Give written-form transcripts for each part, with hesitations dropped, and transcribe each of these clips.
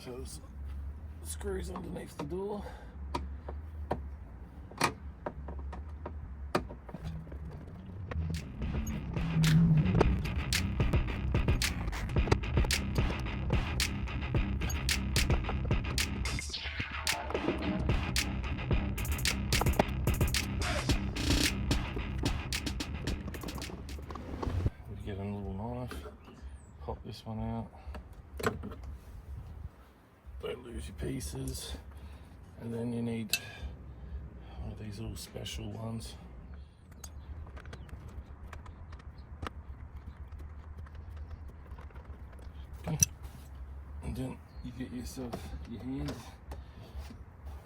So there's screws underneath the door. Get a little knife, pop this one out. Don't lose your pieces. And then you need one of these little special ones. Okay. And then you get yourself your hand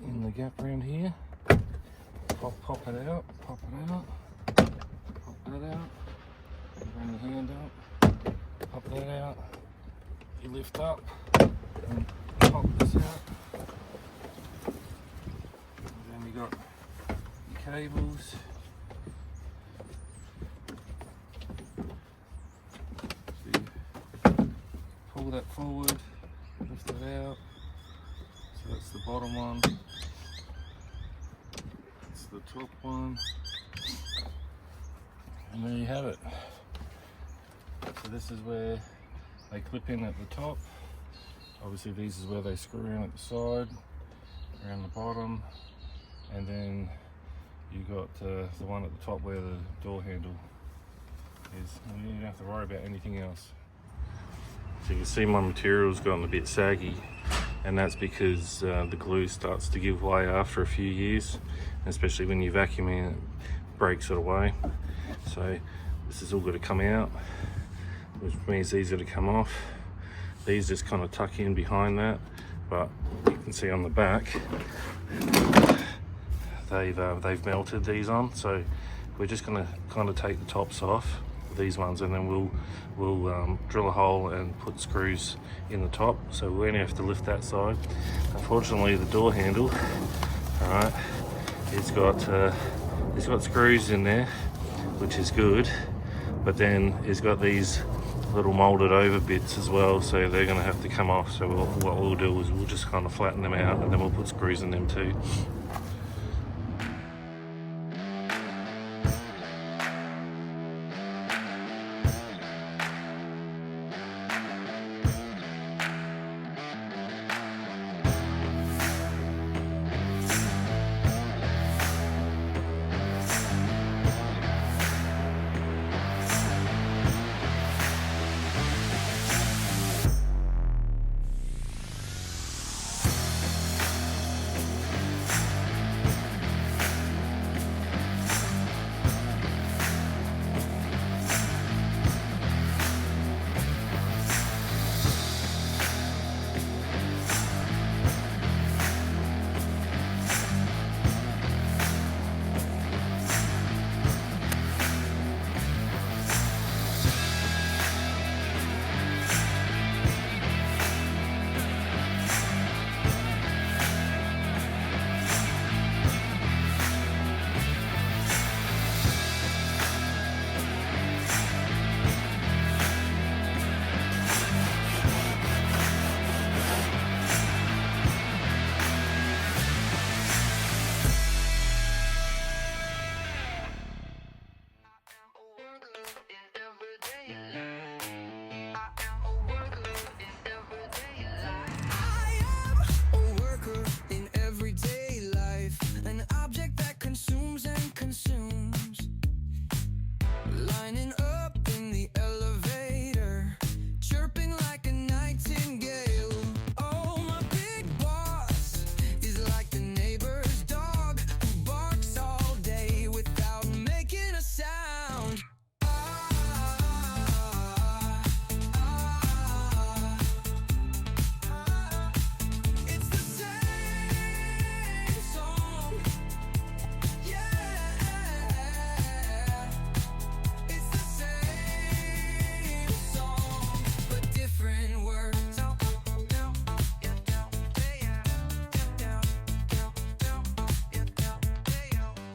in the gap around here. Pop it out, pop it out, pop that out. Bring your hand up, pop that out, you lift up, and pop this out. And then you got your cables. So you pull that forward, lift it out. So that's the bottom one. That's the top one. And there you have it. So this is where they clip in at the top. Obviously these is where they screw in at the side, around the bottom, and then you got the one at the top where the door handle is. And you don't have to worry about anything else. So you can see my material's gotten a bit saggy, and that's because the glue starts to give way after a few years, especially when you vacuum it, it breaks it away. So this is all got to come out, which means these are to come off. These just kind of tuck in behind that, but you can see on the back they've melted these on. So we're just going to kind of take the tops off these ones, and then we'll drill a hole and put screws in the top. So we only have to lift that side. Unfortunately, the door handle, all right, it's got screws in there, which is good, but then it's got these little molded over bits as well, so they're going to have to come off. So what we'll do is we'll just kind of flatten them out, and then we'll put screws in them too.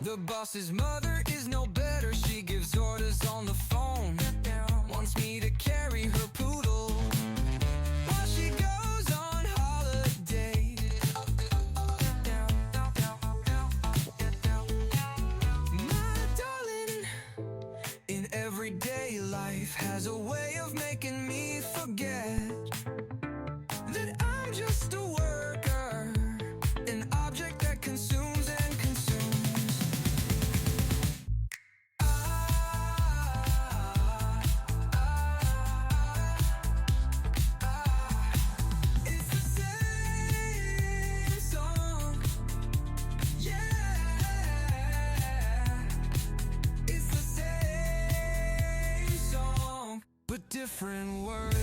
The boss's mother is no better. She gives orders on the phone. Wants me to carry her poodle while she goes on holiday. different words.